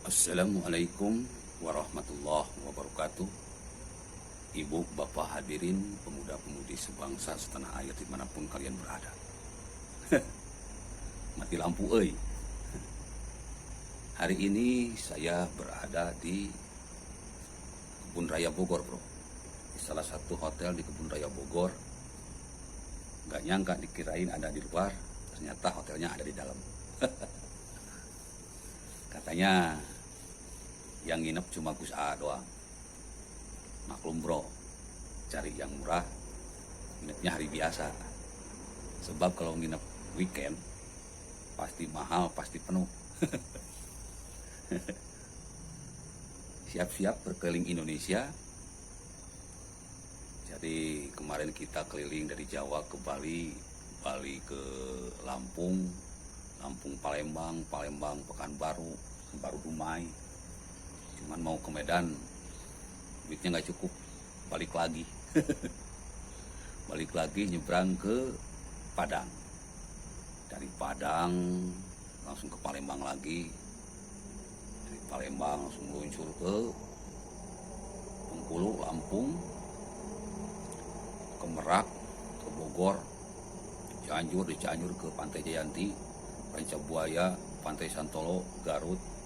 Assalamualaikum warahmatullahi wabarakatuh. Ibu, bapak hadirin, pemuda-pemudi sebangsa setanah air dimanapun kalian berada. Mati lampu euy. Hari ini saya berada di Kebun Raya Bogor, bro. Di salah satu hotel di Kebun Raya Bogor. Gak nyangka dikirain ada di luar, ternyata hotelnya ada di dalam. Katanya yang nginep cuma Gus A doang. Maklum bro, cari yang murah, nginepnya hari biasa. Sebab kalau nginep weekend, pasti mahal, pasti penuh. Siap-siap berkeliling Indonesia. Jadi kemarin kita keliling dari Jawa ke Bali, Bali ke Lampung, Lampung Palembang, Palembang Pekanbaru, Baru Dumai. Cuman mau ke Medan, duitnya nggak cukup, balik lagi. Balik lagi nyebrang ke Padang. Dari Padang langsung ke Palembang lagi. Dari Palembang langsung meluncur ke Bengkulu, Lampung, ke Merak, ke Bogor, Cianjur, di Cianjur ke Pantai Jayanti, Rancabuaya, Pantai Santolo, Garut.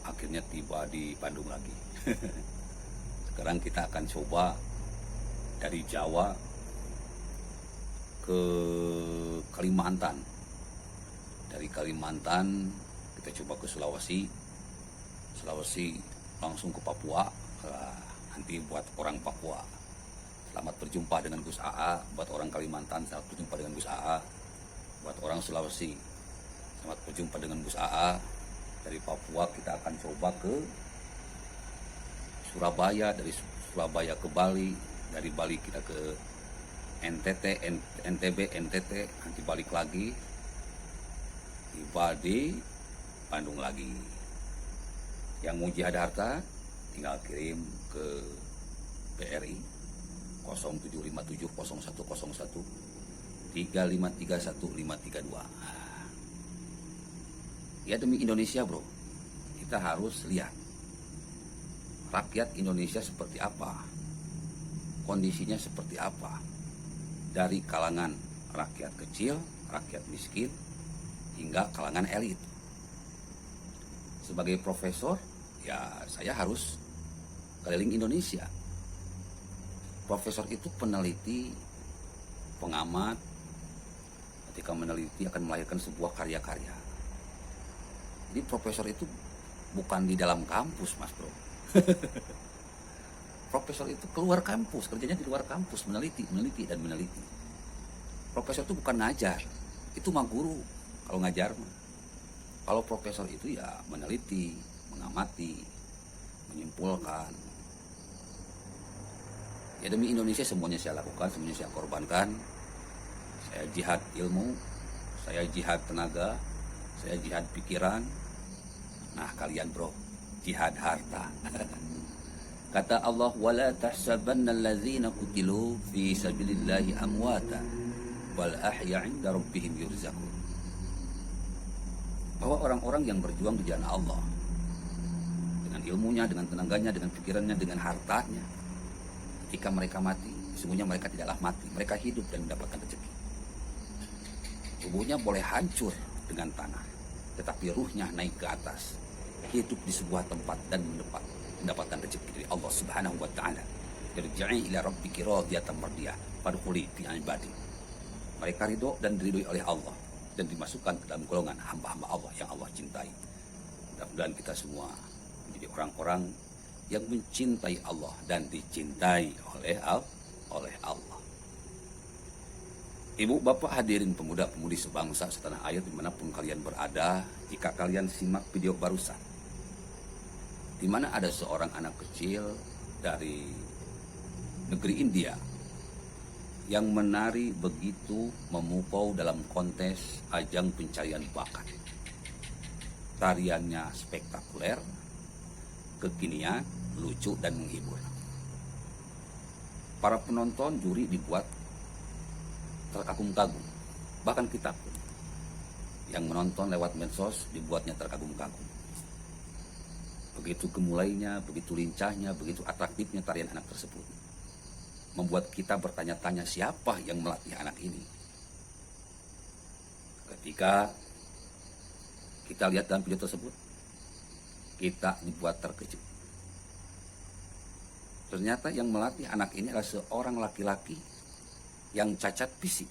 Akhirnya tiba di Bandung lagi. Sekarang kita akan coba dari Jawa ke Kalimantan. Dari Kalimantan kita coba ke Sulawesi. Sulawesi langsung ke Papua. Nanti buat orang Papua, selamat berjumpa dengan Gus AA. Buat orang Kalimantan, selamat berjumpa dengan Gus AA. Buat orang Sulawesi, selamat berjumpa dengan Gus AA. Dari Papua kita akan coba ke Surabaya, dari Surabaya ke Bali, dari Bali kita ke NTT, NTB, NTT, nanti balik lagi, tiba di Bandung lagi. Yang mau jihad harta tinggal kirim ke BRI 0757 0101 3531 532. Ya demi Indonesia bro, kita harus lihat rakyat Indonesia seperti apa, kondisinya seperti apa, dari kalangan rakyat kecil, rakyat miskin, hingga kalangan elit. Sebagai profesor, ya saya harus keliling Indonesia. Profesor itu peneliti, pengamat, ketika meneliti akan melahirkan sebuah karya-karya. Jadi profesor itu bukan di dalam kampus mas bro. Profesor itu keluar kampus, kerjanya di luar kampus, meneliti dan meneliti. Profesor itu bukan ngajar, itu mah guru kalau ngajar mah. Kalau profesor itu ya meneliti, mengamati, menyimpulkan. Ya demi Indonesia semuanya saya lakukan, semuanya saya korbankan. Saya jihad ilmu, saya jihad tenaga, saya jihad pikiran. Nah kalian bro, jihad harta. Kata Allah, wala tahsabanna allazina qutilu fi sabilillahi amwata wal ahya 'inda rabbihim yurzaqun. Bahwa orang-orang yang berjuang di jalan Allah dengan ilmunya, dengan tenaganya, dengan pikirannya, dengan hartanya, ketika mereka mati, sesungguhnya mereka tidaklah mati, mereka hidup dan mendapatkan rezeki. Tubuhnya boleh hancur dengan tanah, tetapi ruhnya naik ke atas, hidup di sebuah tempat dan mendapatkan rezeki dari Allah Subhanahu wa taala. Irji'i ila rabbiki radiyatan mardiyah fadkhuli fi ibadi. Mereka ridho dan diridhoi oleh Allah dan dimasukkan ke dalam golongan hamba-hamba Allah yang Allah cintai. Mudah-mudahan kita semua menjadi orang-orang yang mencintai Allah dan dicintai oleh Allah. Ibu, bapak, hadirin pemuda-pemudi sebangsa setanah air dimanapun kalian berada, jika kalian simak video barusan, di mana ada seorang anak kecil dari negeri India yang menari begitu memukau dalam kontes ajang pencarian bakat. Tariannya spektakuler, kekinian, lucu, dan menghibur. Para penonton juri dibuat terkagum-kagum. Bahkan kita pun yang menonton lewat medsos dibuatnya terkagum-kagum. Begitu gemulainya, begitu lincahnya, begitu atraktifnya tarian anak tersebut. Membuat kita bertanya-tanya siapa yang melatih anak ini. Ketika kita lihat dalam video tersebut, kita dibuat terkejut. Ternyata yang melatih anak ini adalah seorang laki-laki yang cacat fisik.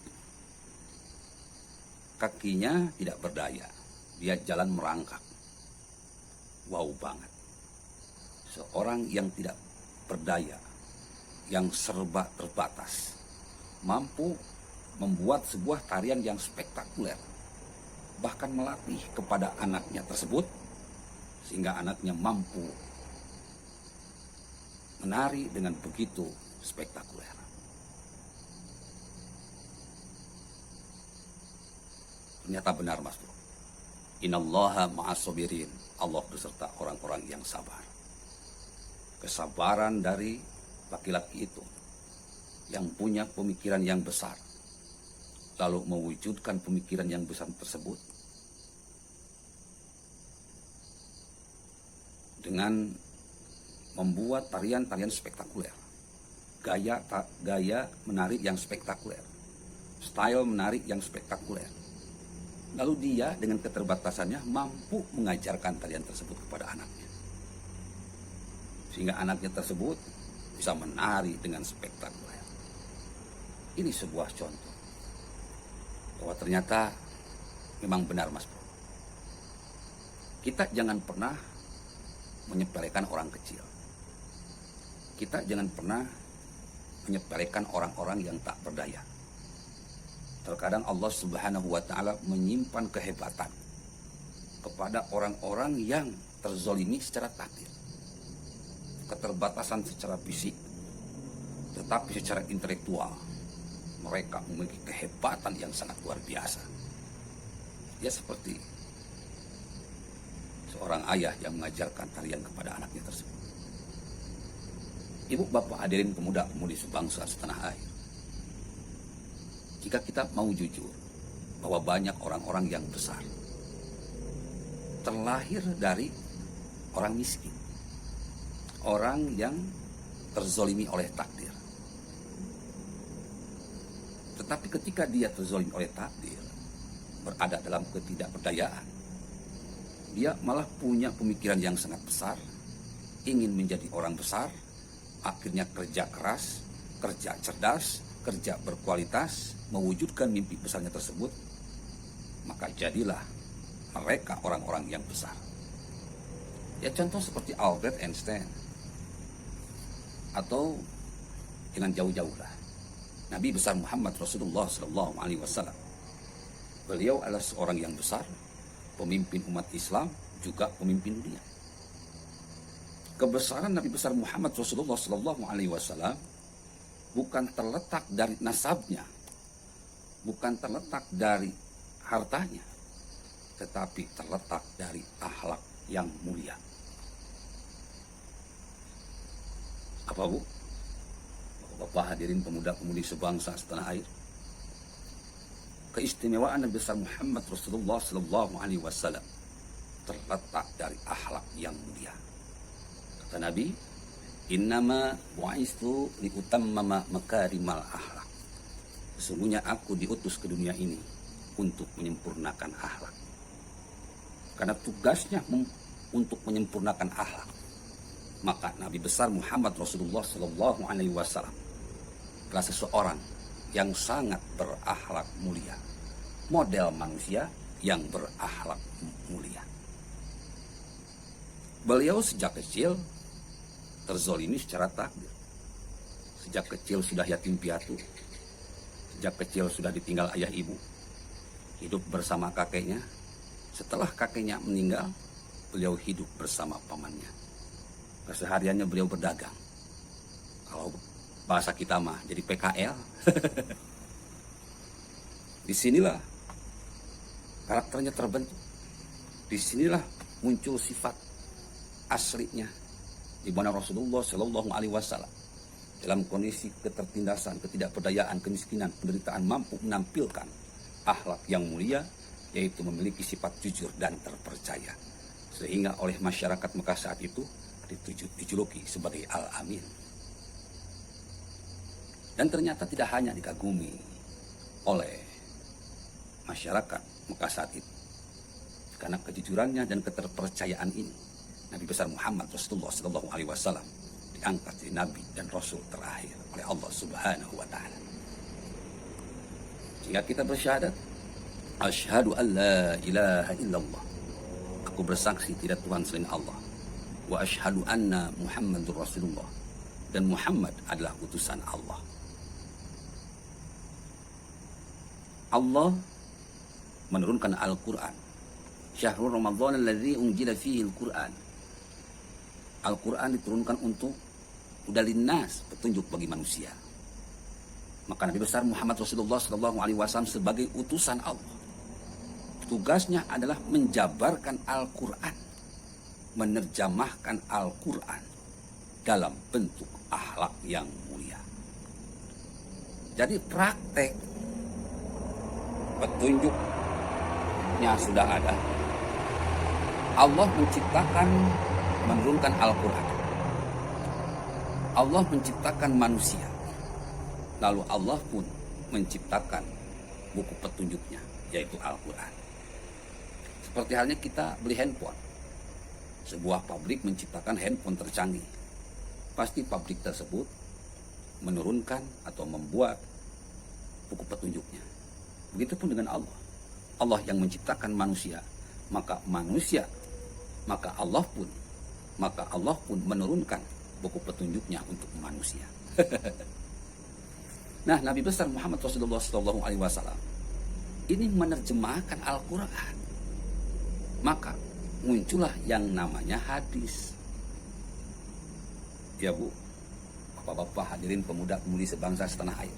Kakinya tidak berdaya, dia jalan merangkak. Wow banget. Seorang yang tidak berdaya, yang serba terbatas, mampu membuat sebuah tarian yang spektakuler, bahkan melatih kepada anaknya tersebut, sehingga anaknya mampu menari dengan begitu spektakuler. Ternyata benar, Mas Bro. Innallaha ma'as-sabirin. Allah beserta orang-orang yang sabar. Kesabaran dari laki-laki itu yang punya pemikiran yang besar, lalu mewujudkan pemikiran yang besar tersebut dengan membuat tarian-tarian spektakuler, gaya menari yang spektakuler, style menari yang spektakuler. Lalu dia dengan keterbatasannya mampu mengajarkan tarian tersebut kepada anaknya, sehingga anaknya tersebut bisa menari dengan spektakuler. Ini sebuah contoh bahwa ternyata memang benar, Mas Bro. Kita jangan pernah menyepelekan orang kecil. Kita jangan pernah menyepelekan orang-orang yang tak berdaya. Terkadang Allah Subhanahu wa Ta'ala menyimpan kehebatan kepada orang-orang yang terzolimi secara takdir, keterbatasan secara fisik, tetapi secara intelektual mereka memiliki kehebatan yang sangat luar biasa. Dia seperti seorang ayah yang mengajarkan tarian kepada anaknya tersebut. Ibu bapak hadirin pemuda-pemudi sebangsa setanah air, jika kita mau jujur bahwa banyak orang-orang yang besar terlahir dari orang miskin, orang yang terzolimi oleh takdir. Tetapi ketika dia terzolimi oleh takdir, berada dalam ketidakberdayaan, dia malah punya pemikiran yang sangat besar, ingin menjadi orang besar, akhirnya kerja keras, kerja cerdas, kerja berkualitas, mewujudkan mimpi besarnya tersebut, maka jadilah mereka orang-orang yang besar. Ya contoh seperti Albert Einstein, atau jangan jauh-jauh lah, Nabi besar Muhammad Rasulullah SAW. Beliau adalah seorang yang besar, pemimpin umat Islam, juga pemimpin dunia. Kebesaran Nabi besar Muhammad Rasulullah SAW bukan terletak dari nasabnya, bukan terletak dari hartanya, tetapi terletak dari akhlak yang mulia. Apa Bu? Bapak hadirin pemuda-pemudi sebangsa setanah air, keistimewaan Nabi besar Muhammad Rasulullah SAW terletak dari akhlak yang mulia. Kata Nabi, innama bu'istu liutammama makarimal akhlak. Sesungguhnya aku diutus ke dunia ini untuk menyempurnakan akhlak. Karena tugasnya untuk menyempurnakan akhlak, maka Nabi besar Muhammad Rasulullah SAW adalah seseorang yang sangat berakhlak mulia, model manusia yang berakhlak mulia. Beliau sejak kecil terzolimi secara takdir. Sejak kecil sudah yatim piatu, sejak kecil sudah ditinggal ayah ibu, hidup bersama kakeknya. Setelah kakeknya meninggal, beliau hidup bersama pamannya. Kesehariannya beliau berdagang. Kalau bahasa kita mah jadi PKL. Disinilah karakternya terbentuk. Disinilah muncul sifat aslinya, di mana Rasulullah Shallallahu Alaihi Wasallam dalam kondisi ketertindasan, ketidakberdayaan, kemiskinan, penderitaan mampu menampilkan akhlak yang mulia, yaitu memiliki sifat jujur dan terpercaya. Sehingga oleh masyarakat Mekah saat itu dijuluki sebagai Al-Amin. Dan ternyata tidak hanya dikagumi oleh masyarakat Mekah saat itu. Karena kejujurannya dan keterpercayaan ini, Nabi besar Muhammad Rasulullah SAW diangkat jadi Nabi dan Rasul terakhir oleh Allah Subhanahu wa Ta'ala. Jika kita bersyahadat, asyhadu an la ilaha illallah, aku bersaksi tidak Tuhan selain Allah, wa asyhadu anna Muhammadur Rasulullah, dan Muhammad adalah utusan Allah. Allah menurunkan Al-Quran. Syahrul Ramadan alladzi unzila fihi Al-Quran. Al-Quran diturunkan untuk hudalinnas, petunjuk bagi manusia. Maka Nabi besar Muhammad Rasulullah SAW sebagai utusan Allah, tugasnya adalah menjabarkan Al-Quran, menerjemahkan Al-Quran dalam bentuk akhlak yang mulia. Jadi praktek petunjuknya sudah ada. Allah menciptakan, menurunkan Al-Quran. Allah menciptakan manusia. Lalu Allah pun menciptakan buku petunjuknya, yaitu Al-Quran. Seperti halnya kita beli handphone. Sebuah pabrik menciptakan handphone tercanggih. Pasti pabrik tersebut menurunkan atau membuat buku petunjuknya. Begitupun dengan Allah. Allah yang menciptakan manusia, maka Allah pun menurunkan buku petunjuknya untuk manusia. Nah, Nabi besar Muhammad Rasulullah SAW ini menerjemahkan Al-Quran. Maka muncullah yang namanya hadis. Ya Bu, Bapak-bapak hadirin pemuda-pemudi sebangsa setanah air.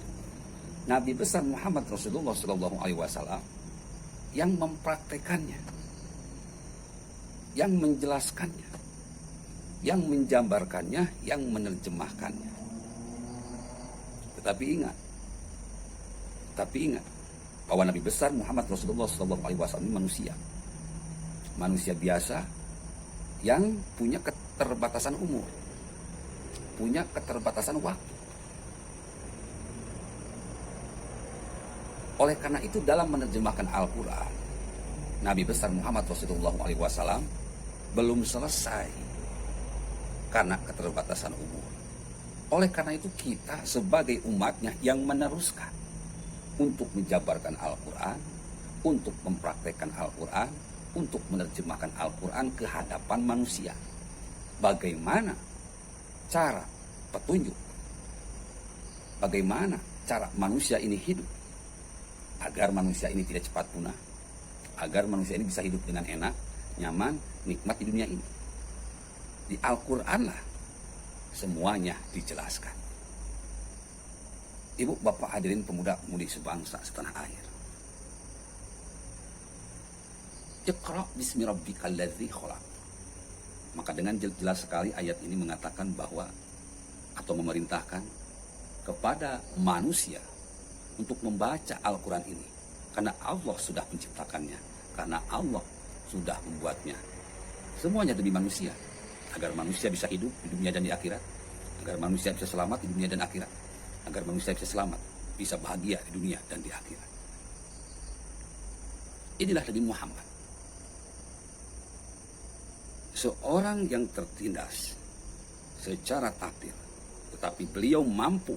Nabi besar Muhammad Rasulullah SAW yang mempraktekannya, yang menjelaskannya, yang menjambarkannya, yang menerjemahkannya. Tetapi ingat bahwa Nabi besar Muhammad Rasulullah SAW ini manusia biasa yang punya keterbatasan umur, punya keterbatasan waktu. Oleh karena itu dalam menerjemahkan Al-Quran, Nabi besar Muhammad Rasulullah SAW belum selesai karena keterbatasan umur. Oleh karena itu kita sebagai umatnya yang meneruskan untuk menjabarkan Al-Quran, untuk mempraktekkan Al-Quran, untuk menerjemahkan Al-Quran ke hadapan manusia. Bagaimana cara petunjuk? Bagaimana cara manusia ini hidup? Agar manusia ini tidak cepat punah, agar manusia ini bisa hidup dengan enak, nyaman, nikmat di dunia ini. Di Al-Quran lah semuanya dijelaskan. Ibu, bapak hadirin pemuda-pemudi sebangsa setanah air. Iqra bismi rabbikal ladzi khalaq. Maka dengan jelas sekali ayat ini mengatakan bahwa atau memerintahkan kepada manusia untuk membaca Al-Quran ini. Karena Allah sudah menciptakannya. Karena Allah sudah membuatnya. Semuanya demi manusia. Agar manusia bisa hidup di dunia dan di akhirat. Agar manusia bisa selamat di dunia dan akhirat. Agar manusia bisa selamat, bisa bahagia di dunia dan di akhirat. Inilah Nabi Muhammad. Seorang yang tertindas secara takdir. Tetapi beliau mampu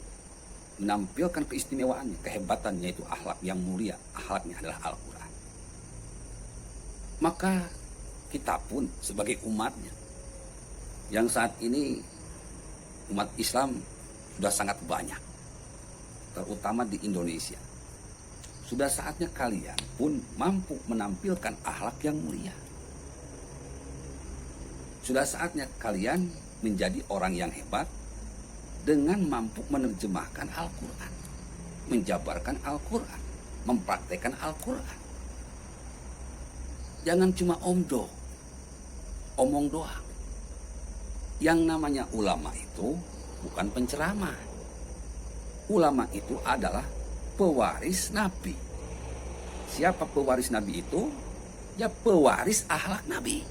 menampilkan keistimewaannya, kehebatannya, yaitu akhlak yang mulia. Akhlaknya adalah Al-Quran. Maka kita pun sebagai umatnya, yang saat ini umat Islam sudah sangat banyak, terutama di Indonesia, sudah saatnya kalian pun mampu menampilkan akhlak yang mulia. Sudah saatnya kalian menjadi orang yang hebat dengan mampu menerjemahkan Al-Quran, menjabarkan Al-Quran, mempraktekkan Al-Quran. Jangan cuma omong doang. Yang namanya ulama itu bukan penceramah. Ulama itu adalah pewaris Nabi. Siapa pewaris Nabi itu? Ya pewaris akhlak Nabi.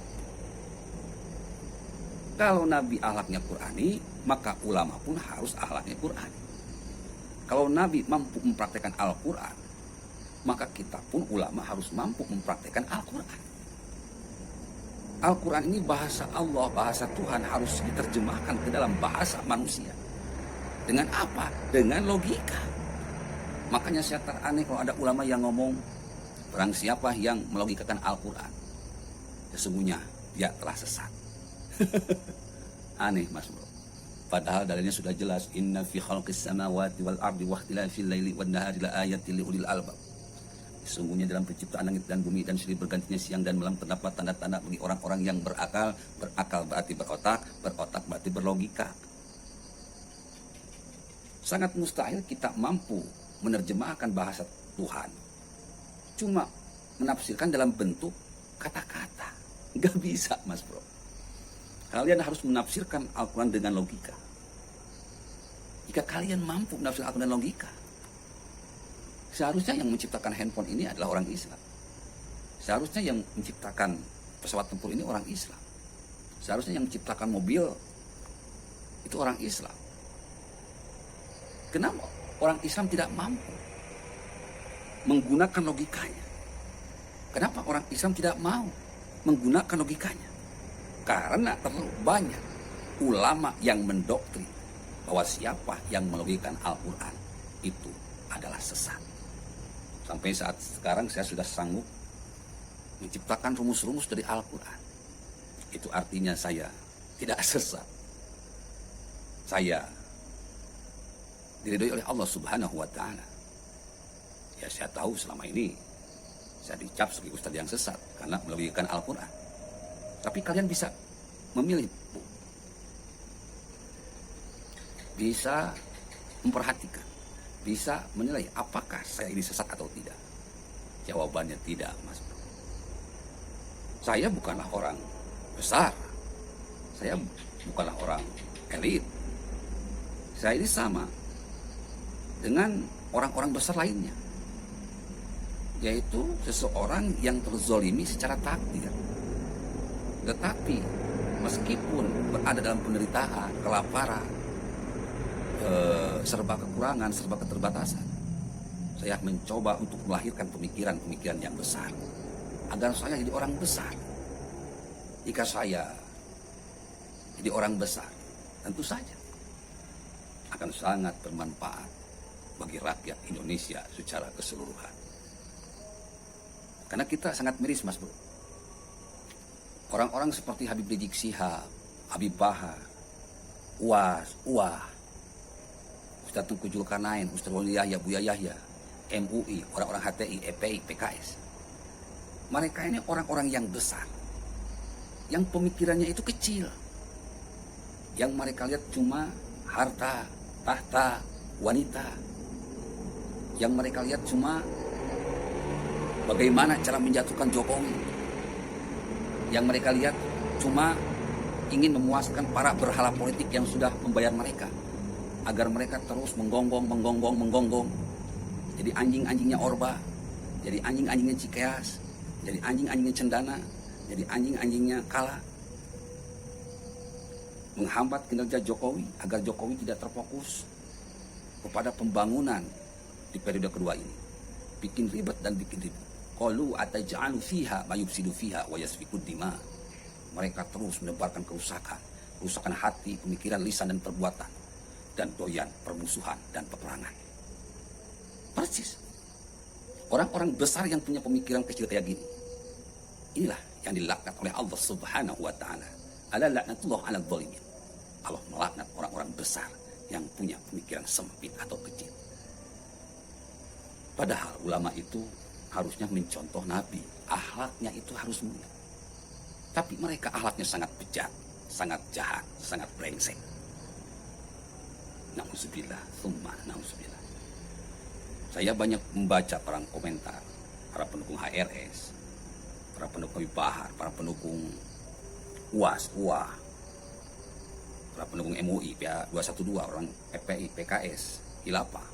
Kalau Nabi akhlaknya Qur'ani, maka ulama pun harus akhlaknya Qur'ani. Kalau Nabi mampu mempraktekkan Al-Quran, maka kita pun ulama harus mampu mempraktekkan Al-Quran. Al-Quran ini bahasa Allah, bahasa Tuhan, harus diterjemahkan ke dalam bahasa manusia. Dengan apa? Dengan logika. Makanya saya teraneh kalau ada ulama yang ngomong, barang siapa yang melogikakan Al-Quran, sesungguhnya dia telah sesat. Aneh, Mas Bro. Padahal dalilnya sudah jelas, inna fi khalqis samawati wal ardi wa ikhtilafil laili wan nahari la ayatil liulil albab. Sesungguhnya dalam penciptaan langit dan bumi dan silih bergantinya siang dan malam terdapat tanda-tanda bagi orang-orang yang berakal. Berakal berarti berotak, berotak berarti berlogika. Sangat mustahil kita mampu menerjemahkan bahasa Tuhan cuma menafsirkan dalam bentuk kata-kata. Gak bisa, Mas Bro. Kalian harus menafsirkan Al-Quran dengan logika. Jika kalian mampu menafsirkan Al-Quran dengan logika, seharusnya yang menciptakan handphone ini adalah orang Islam. Seharusnya yang menciptakan pesawat tempur ini orang Islam. Seharusnya yang menciptakan mobil itu orang Islam. Kenapa orang Islam tidak mampu menggunakan logikanya? Kenapa orang Islam tidak mau menggunakan logikanya? Karena terlalu banyak ulama yang mendoktrin bahwa siapa yang melogikan Al-Quran itu adalah sesat. Sampai saat sekarang saya sudah sanggup menciptakan rumus-rumus dari Al-Quran. Itu artinya saya tidak sesat. Saya diridhoi oleh Allah Subhanahu wa Ta'ala. Ya, saya tahu selama ini saya dicap sebagai ustadz yang sesat karena melogikan Al-Quran. Tapi kalian bisa memilih, bisa memperhatikan, bisa menilai apakah saya ini sesat atau tidak. Jawabannya tidak, Mas. Saya bukanlah orang besar, saya bukanlah orang elit. Saya ini sama dengan orang-orang besar lainnya, yaitu seseorang yang terzolimi secara takdir. Tetapi meskipun berada dalam penderitaan, kelaparan, serba kekurangan, serba keterbatasan, saya mencoba untuk melahirkan pemikiran-pemikiran yang besar agar saya jadi orang besar. Jika saya jadi orang besar, tentu saja akan sangat bermanfaat bagi rakyat Indonesia secara keseluruhan. Karena kita sangat miris, Mas Bro. Orang-orang seperti Habib Rizik Syihab, Habib Bahar, UAS, Ustadz Tengku Zulkarnain, Ustadz Wali Yahya, Buya Yahya, MUI, orang-orang HTI, EPI, PKS. Mereka ini orang-orang yang besar, yang pemikirannya itu kecil. Yang mereka lihat cuma harta, tahta, wanita. Yang mereka lihat cuma bagaimana cara menjatuhkan Jokowi. Yang mereka lihat cuma ingin memuaskan para berhala politik yang sudah membayar mereka agar mereka terus menggonggong. Jadi anjing-anjingnya Orba, jadi anjing-anjingnya Cikeas, jadi anjing-anjingnya Cendana, jadi anjing-anjingnya Kala. Menghambat kinerja Jokowi agar Jokowi tidak terfokus kepada pembangunan di periode kedua ini. Bikin ribet dan bikin ribut. Qalu ataj'alu fiha ma yufsidu fiha wa yasfikud dima. Mereka terus menebarkan kerusakan hati, pemikiran, lisan dan perbuatan, dan doyan permusuhan dan peperangan. Persis orang-orang besar yang punya pemikiran kecil kayak gini, inilah yang dilaknat oleh Allah Subhanahu wa Ta'ala. Ala laknatullah ala dzalimin. Allah melaknat orang-orang besar yang punya pemikiran sempit atau kecil. Padahal ulama itu harusnya mencontoh Nabi, akhlaknya itu harus mulia. Tapi mereka akhlaknya sangat bejat, sangat jahat, sangat brengsek. Na'udzubillah, tsumma na'udzubillah. Saya banyak membaca perang komentar, para pendukung HRS, para pendukung Bahar, para pendukung UAS, para pendukung MUI, PA212, orang EPI, PKS, Hilafah.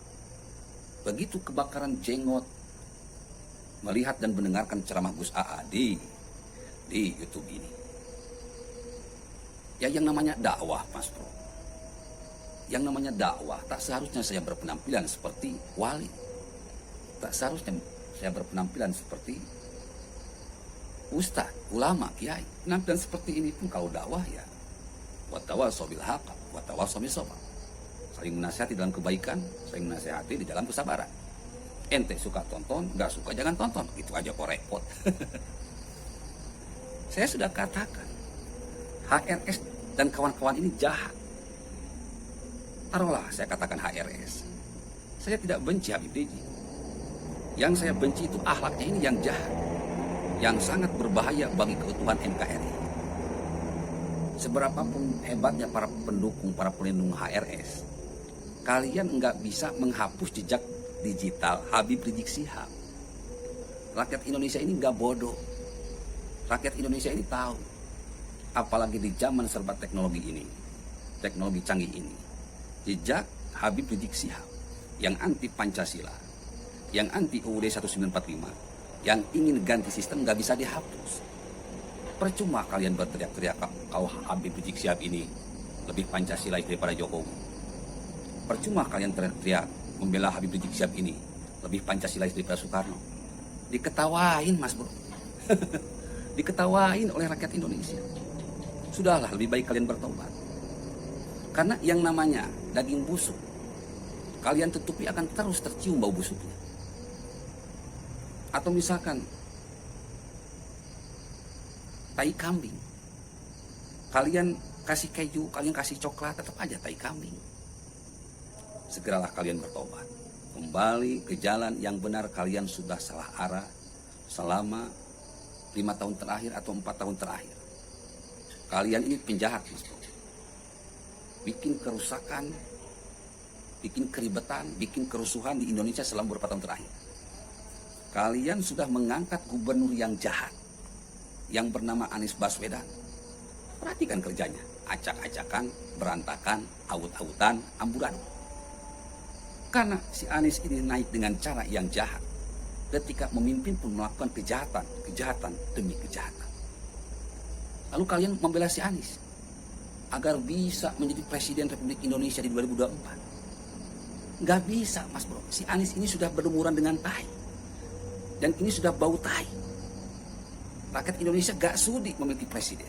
Begitu kebakaran jenggot, melihat dan mendengarkan ceramah Gus AA di YouTube ini. Ya yang namanya dakwah, Mas Bro. Yang namanya dakwah tak seharusnya saya berpenampilan seperti wali. Tak seharusnya saya berpenampilan seperti ustaz, ulama, kiai. Penampilan seperti ini pun kalau dakwah ya watawasau bil haqq, watawasau bis sabr. Saling menasihati dalam kebaikan, saling menasihati di dalam kesabaran. Ente suka tonton, nggak suka jangan tonton. Itu aja kok repot. Saya sudah katakan, HRS dan kawan-kawan ini jahat. Taruhlah saya katakan HRS. Saya tidak benci Habib Rizik. Yang saya benci itu akhlaknya ini yang jahat, yang sangat berbahaya bagi keutuhan NKRI. Seberapapun hebatnya para pendukung, para pelindung HRS, kalian nggak bisa menghapus jejak digital Habib Rizik Syihab. Rakyat Indonesia ini nggak bodoh. Rakyat Indonesia ini tahu, apalagi di zaman serba teknologi ini, teknologi canggih ini, jejak Habib Rizik Syihab yang anti Pancasila, yang anti UUD 1945, yang ingin ganti sistem nggak bisa dihapus. Percuma kalian berteriak-teriak kalau Habib Rizik Syihab ini lebih Pancasilais daripada Jokowi. Percuma kalian teriak-teriak membela Habib Rizik Syihab ini lebih Pancasilais daripada Soekarno. Diketawain, Mas Bro. Diketawain oleh rakyat Indonesia. Sudahlah, lebih baik kalian bertobat. Karena yang namanya daging busuk, kalian tutupi akan terus tercium bau busuknya. Atau misalkan tai kambing, kalian kasih keju, kalian kasih coklat, tetap aja tai kambing. Segeralah kalian bertobat, kembali ke jalan yang benar. Kalian sudah salah arah selama 5 tahun terakhir atau 4 tahun terakhir. Kalian ini penjahat, Mas Bro. Bikin kerusakan, bikin keribetan, bikin kerusuhan di Indonesia selama beberapa tahun terakhir. Kalian sudah mengangkat gubernur yang jahat, yang bernama Anies Baswedan. Perhatikan kerjanya, acak-acakan, berantakan, aut-autan, amburan. Karena si Anies ini naik dengan cara yang jahat. Ketika memimpin pun melakukan kejahatan demi kejahatan. Lalu kalian membela si Anies agar bisa menjadi Presiden Republik Indonesia di 2024. Nggak bisa, Mas Bro. Si Anies ini sudah berlumuran dengan tai. Dan ini sudah bau tai. Rakyat Indonesia gak sudi memiliki presiden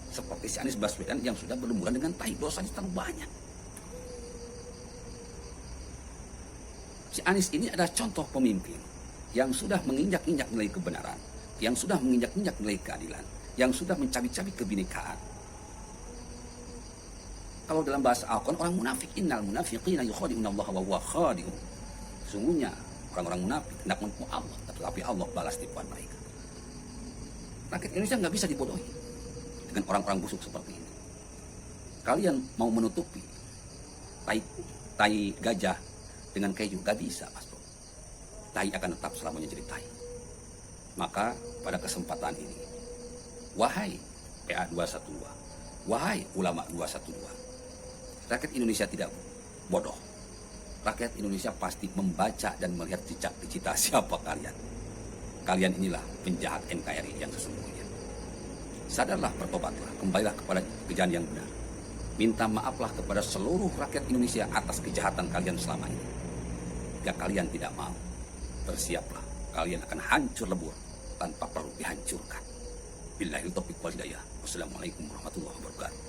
seperti si Anies Baswedan yang sudah berlumuran dengan tai. Dosanya terlalu banyak. Si Anies ini adalah contoh pemimpin yang sudah menginjak-injak nilai kebenaran, yang sudah menginjak-injak nilai keadilan, yang sudah mencabik-cabik kebinekaan. Kalau dalam bahasa Al-Quran, orang munafik, innal munafiqina yukhadi'unallaha wa huwa khadi'un. Sungguhnya orang-orang munafik hendak menipu Allah, tetapi Allah balas tipuan mereka. Rakyat Indonesia nggak bisa dibodohi dengan orang-orang busuk seperti ini. Kalian mau menutupi tai gajah dengan keju, nggak bisa, Mas Bro. Tai akan tetap selamanya jadi tai. Maka pada kesempatan ini, wahai PA 212, wahai ulama 212, rakyat Indonesia tidak bodoh. Rakyat Indonesia pasti membaca dan melihat jejak digital siapa kalian. Kalian inilah penjahat NKRI yang sesungguhnya. Sadarlah, bertobatlah, kembalilah kepada kejalan yang benar. Minta maaflah kepada seluruh rakyat Indonesia atas kejahatan kalian selama ini. Jika kalian tidak mau, bersiaplah, kalian akan hancur lebur tanpa perlu dihancurkan. Billahil taufiq wal hidayah. Wassalamualaikum warahmatullahi wabarakatuh.